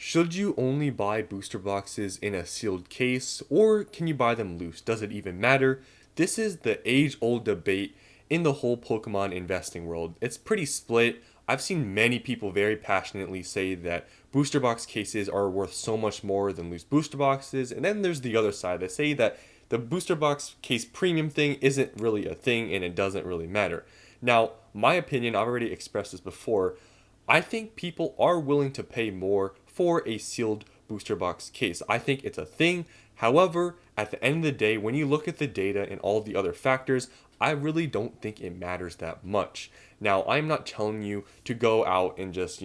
Should you only buy booster boxes in a sealed case, or can you buy them loose? Does it even matter? This is the age-old debate in the whole Pokemon investing world. It's pretty split. I've seen many people very passionately say that booster box cases are worth so much more than loose booster boxes, and then there's the other side that say that the booster box case premium thing isn't really a thing and it doesn't really matter. Now, my opinion, I've already expressed this before. I think people are willing to pay more for a sealed booster box case. I think it's a thing. However, at the end of the day, when you look at the data and all the other factors, I really don't think it matters that much. Now, I'm not telling you to go out and just,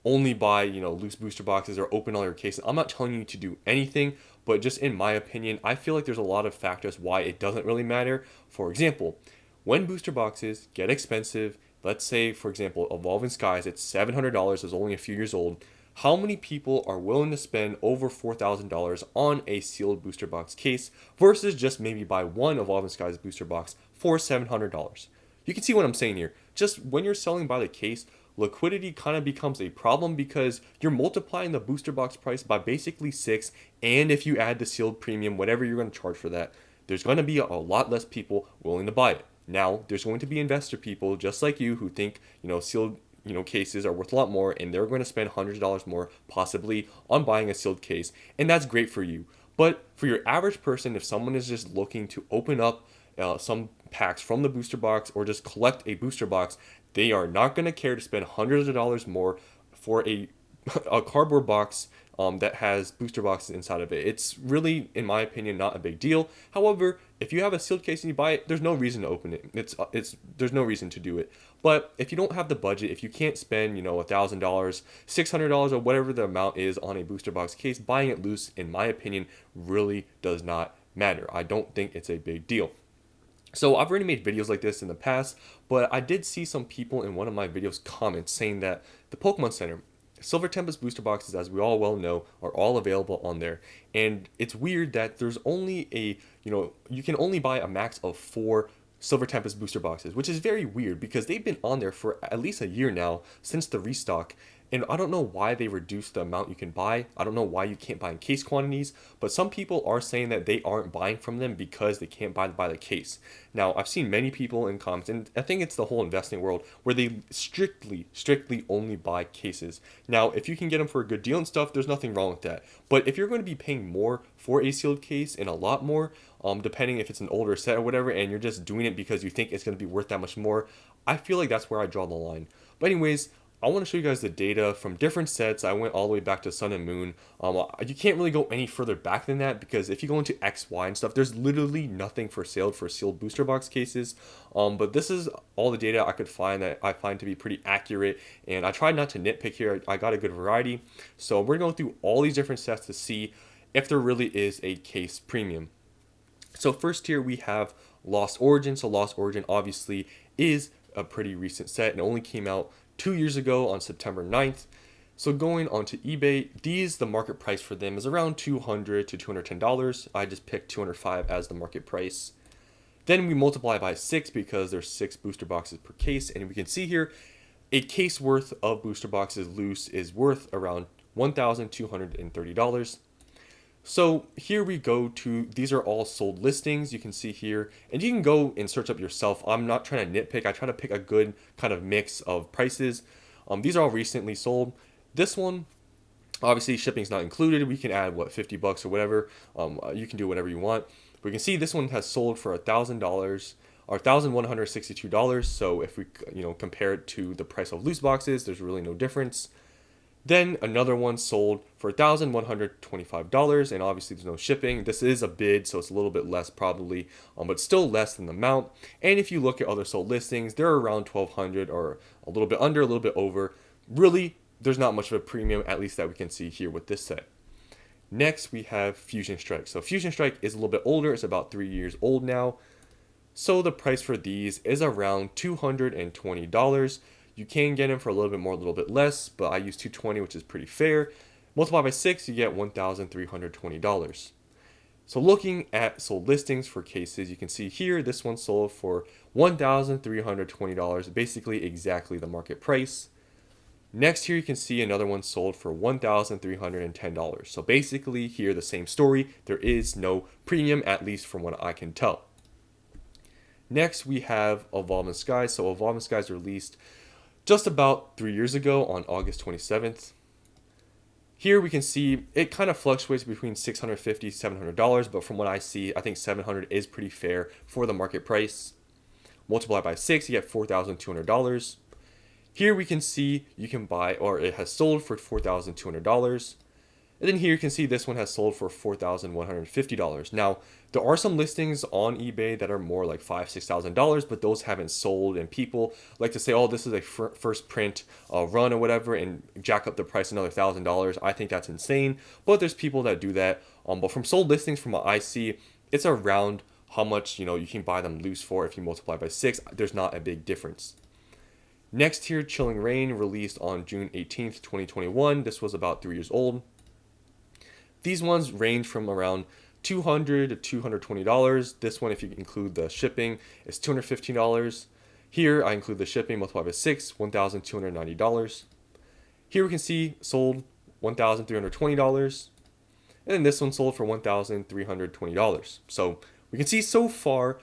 only buy, loose booster boxes or open all your cases. I'm not telling you to do anything, but just in my opinion, I feel like there's a lot of factors why it doesn't really matter. For example, when booster boxes get expensive, let's say, for example, Evolving Skies, it's $700, it's only a few years old. How many people are willing to spend over $4,000 on a sealed booster box case versus just maybe buy one Evolving Skies booster box for $700? You can see what I'm saying here. Just when you're selling by the case, liquidity kind of becomes a problem because you're multiplying the booster box price by basically six, and if you add the sealed premium, whatever you're going to charge for that, there's going to be a lot less people willing to buy it. Now, there's going to be investor people just like you who think, sealed cases are worth a lot more and they're going to spend hundreds of dollars more possibly on buying a sealed case, and that's great for you. But for your average person, if someone is just looking to open up some packs from the booster box or just collect a booster box, they are not going to care to spend hundreds of dollars more for a cardboard box that has booster boxes inside of it. It's really, in my opinion, not a big deal. However, if you have a sealed case and you buy it, there's no reason to open it. There's no reason to do it. But if you don't have the budget, if you can't spend $1,000, $600, or whatever the amount is on a booster box case, buying it loose, in my opinion, really does not matter. I don't think it's a big deal. So I've already made videos like this in the past, but I did see some people in one of my videos comment saying that the Pokemon Center Silver Tempest booster boxes, as we all well know, are all available on there. And it's weird that there's only you can only buy a max of 4 Silver Tempest booster boxes, which is very weird because they've been on there for at least a year now since the restock. And I don't know why they reduced the amount you can buy. I don't know why you can't buy in case quantities, but some people are saying that they aren't buying from them because they can't buy by the case. Now, I've seen many people in comments, and I think it's the whole investing world, where they strictly only buy cases. Now, if you can get them for a good deal and stuff, there's nothing wrong with that. But if you're going to be paying more for a sealed case and a lot more, depending if it's an older set or whatever, and you're just doing it because you think it's going to be worth that much more, I feel like that's where I draw the line. But anyways, I want to show you guys the data from different sets. I went all the way back to Sun and Moon. You can't really go any further back than that because if you go into X, Y, and stuff, there's literally nothing for sale for sealed booster box cases. But this is all the data I could find that I find to be pretty accurate, and I tried not to nitpick here. I got a good variety. So we're going through all these different sets to see if there really is a case premium. So first here we have Lost Origin. So Lost Origin obviously is a pretty recent set and only came out 2 years ago on September 9th. So going on to eBay, the market price for them is around $200 to $210. I just picked $205 as the market price. Then we multiply by 6 because there's 6 booster boxes per case, and we can see here a case worth of booster boxes loose is worth around $1,230. So here we go to, these are all sold listings, you can see here, and you can go and search up yourself. I'm not trying to nitpick, I try to pick a good kind of mix of prices. These are all recently sold. This one, obviously shipping's not included. We can add, $50 or whatever. You can do whatever you want. We can see this one has sold for $1,000 or $1,162. So if we compare it to the price of loose boxes, there's really no difference. Then another one sold for $1,125, and obviously there's no shipping. This is a bid, so it's a little bit less probably, but still less than the amount. And if you look at other sold listings, they're around $1,200 or a little bit under, a little bit over. Really, there's not much of a premium, at least that we can see here with this set. Next, we have Fusion Strike. So Fusion Strike is a little bit older. It's about 3 years old now. So the price for these is around $220. You can get them for a little bit more, a little bit less, but I use $220, which is pretty fair. Multiply by 6, you get $1,320. So looking at sold listings for cases, you can see here, this one sold for $1,320, basically exactly the market price. Next here you can see another one sold for $1,310. So basically here the same story. There is no premium, at least from what I can tell. Next we have Evolving Skies. So Evolving Skies released just about 3 years ago on August 27th. Here we can see it kind of fluctuates between $650 $700, but from what I see, I think $700 is pretty fair for the market price. Multiply by 6, you get $4,200. Here we can see you can buy, or it has sold for $4,200. And then here you can see this one has sold for $4,150. Now, there are some listings on eBay that are more like $5,000 $6,000, but those haven't sold. And people like to say, oh, this is a first print run or whatever, and jack up the price another $1,000. I think that's insane. But there's people that do that. But from sold listings, from what I see, it's around how much you can buy them loose for. If you multiply by 6, there's not a big difference. Next here, Chilling Reign, released on June 18th, 2021. This was about 3 years old. These ones range from around $200 to $220. This one, if you include the shipping, is $215. Here, I include the shipping, multiplied by 6, $1,290. Here we can see sold $1,320. And then this one sold for $1,320. So we can see so far,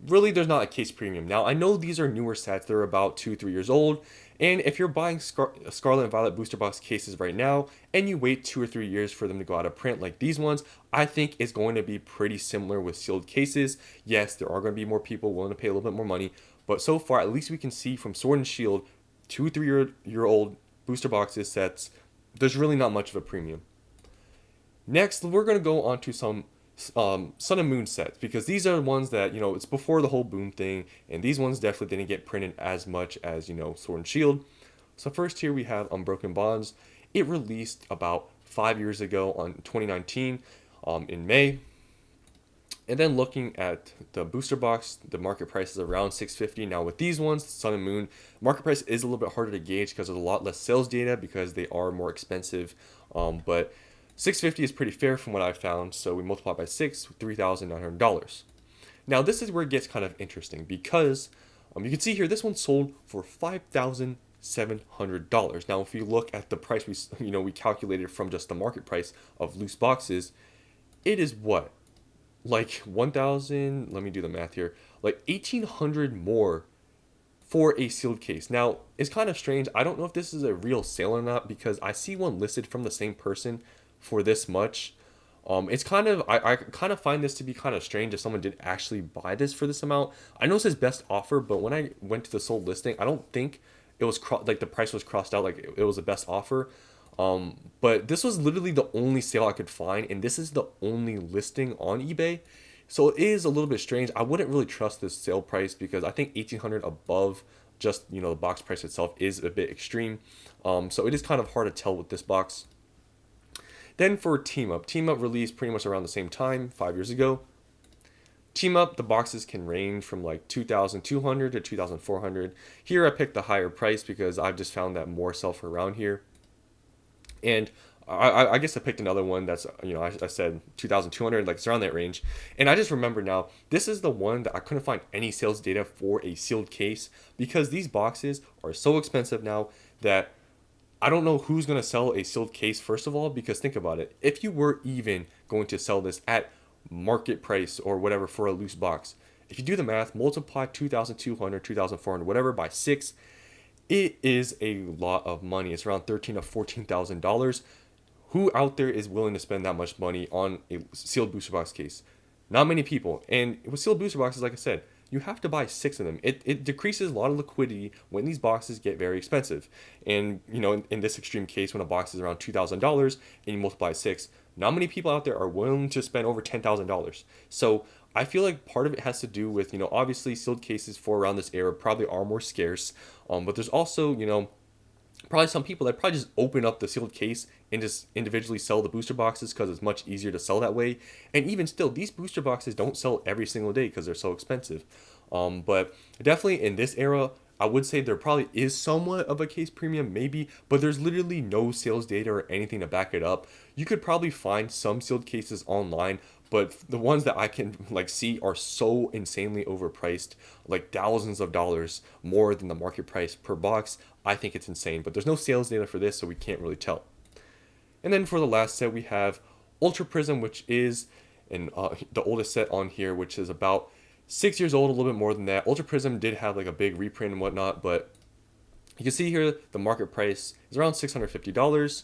really there's not a case premium. Now, I know these are newer sets. They're about 2-3 years old. And if you're buying Scarlet and Violet booster box cases right now, and you wait 2 or 3 years for them to go out of print like these ones, I think it's going to be pretty similar with sealed cases. Yes, there are going to be more people willing to pay a little bit more money, but so far, at least we can see from Sword and Shield, 2-3 year old booster boxes sets, there's really not much of a premium. Next, we're going to go on to some Sun and Moon sets, because these are ones that it's before the whole boom thing, and these ones definitely didn't get printed as much as Sword and Shield. So first here we have Unbroken Bonds. It released about 5 years ago on 2019 in May. And then looking at the booster box, the market price is around $650. Now with these ones, Sun and Moon, market price is a little bit harder to gauge because there's a lot less sales data because they are more expensive. But $650 is pretty fair from what I found, so we multiply by 6, $3,900. Now this is where it gets kind of interesting because you can see here this one sold for $5,700. Now if you look at the price we calculated from just the market price of loose boxes, it is what? Like 1,000, let me do the math here, like 1,800 more for a sealed case. Now, it's kind of strange. I don't know if this is a real sale or not because I see one listed from the same person for this much. It's kind of, I kind of find this to be kind of strange if someone did actually buy this for this amount. I know it says best offer, but when I went to the sold listing, I don't think it was like the price was crossed out like it was a best offer. But this was literally the only sale I could find, and this is the only listing on eBay. So it is a little bit strange. I wouldn't really trust this sale price because I think 1,800 above just the box price itself is a bit extreme. So it is kind of hard to tell with this box. Then for Team Up released pretty much around the same time, 5 years ago. Team Up, the boxes can range from like 2,200 to 2,400. Here I picked the higher price because I've just found that more sell for around here. And I guess I picked another one that's, I said 2,200, like it's around that range. And I just remember now, this is the one that I couldn't find any sales data for a sealed case because these boxes are so expensive now that I don't know who's going to sell a sealed case, first of all, because think about it. If you were even going to sell this at market price or whatever for a loose box, if you do the math, multiply 2,200, 2,400, whatever by 6, it is a lot of money. It's around $13,000 to $14,000. Who out there is willing to spend that much money on a sealed booster box case? Not many people. And with sealed booster boxes, like I said, you have to buy 6 of them. It decreases a lot of liquidity when these boxes get very expensive. And, in this extreme case, when a box is around $2,000 and you multiply 6, not many people out there are willing to spend over $10,000. So I feel like part of it has to do with, obviously sealed cases for around this era probably are more scarce. But there's also, probably some people that probably just open up the sealed case and just individually sell the booster boxes because it's much easier to sell that way. And even still, these booster boxes don't sell every single day because they're so expensive. But definitely in this era, I would say there probably is somewhat of a case premium, maybe, but there's literally no sales data or anything to back it up. You could probably find some sealed cases online, but the ones that I can like see are so insanely overpriced, like thousands of dollars more than the market price per box. I think it's insane, but there's no sales data for this, so we can't really tell. And then for the last set, we have Ultra Prism, which is the oldest set on here, which is about 6 years old, a little bit more than that. Ultra Prism did have like a big reprint and whatnot, but you can see here the market price is around $650.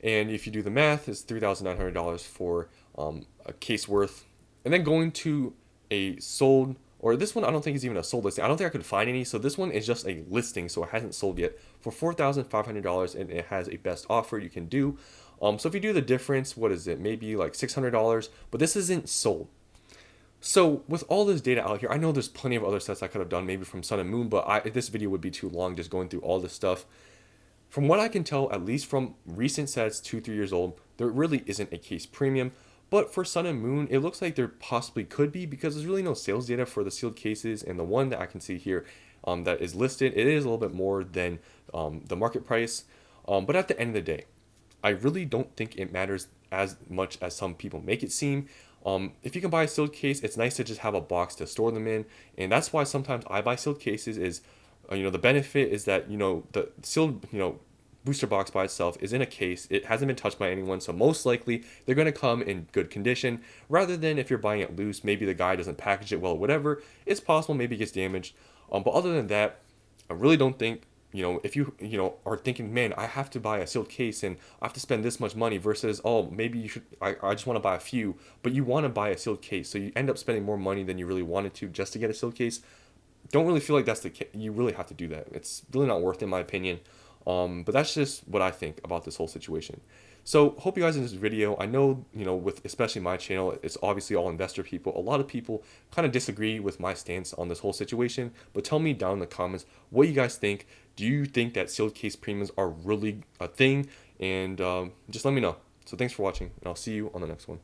And if you do the math, it's $3,900 for a case worth. And then going to a sold, or this one I don't think is even a sold listing. I don't think I could find any, so this one is just a listing, so it hasn't sold yet, for $4,500, and it has a best offer you can do. So if you do the difference, what is it? Maybe like $600, but this isn't sold. So with all this data out here, I know there's plenty of other sets I could have done, maybe from Sun and Moon, but this video would be too long just going through all this stuff. From what I can tell, at least from recent sets, 2-3 years old, there really isn't a case premium. But for Sun and Moon, it looks like there possibly could be, because there's really no sales data for the sealed cases, and the one that I can see here that is listed, it is a little bit more than the market price. But at the end of the day, I really don't think it matters as much as some people make it seem. If you can buy a sealed case, it's nice to just have a box to store them in, and that's why sometimes I buy sealed cases. Is the benefit is that the sealed booster box by itself is in a case. It hasn't been touched by anyone, so most likely they're going to come in good condition, rather than if you're buying it loose, maybe the guy doesn't package it well, whatever. It's possible maybe it gets damaged. But other than that, I really don't think, if you are thinking, man, I have to buy a sealed case and I have to spend this much money, versus, oh, maybe you should, I just want to buy a few, but you want to buy a sealed case, so you end up spending more money than you really wanted to just to get a sealed case. Don't really feel like that's the case. You really have to do that. It's really not worth it, in my opinion. But that's just what I think about this whole situation. So hope you guys in this video. I know, with especially my channel, it's obviously all investor people. A lot of people kind of disagree with my stance on this whole situation, but tell me down in the comments what you guys think. Do you think that sealed case premiums are really a thing? And just let me know. So thanks for watching, and I'll see you on the next one.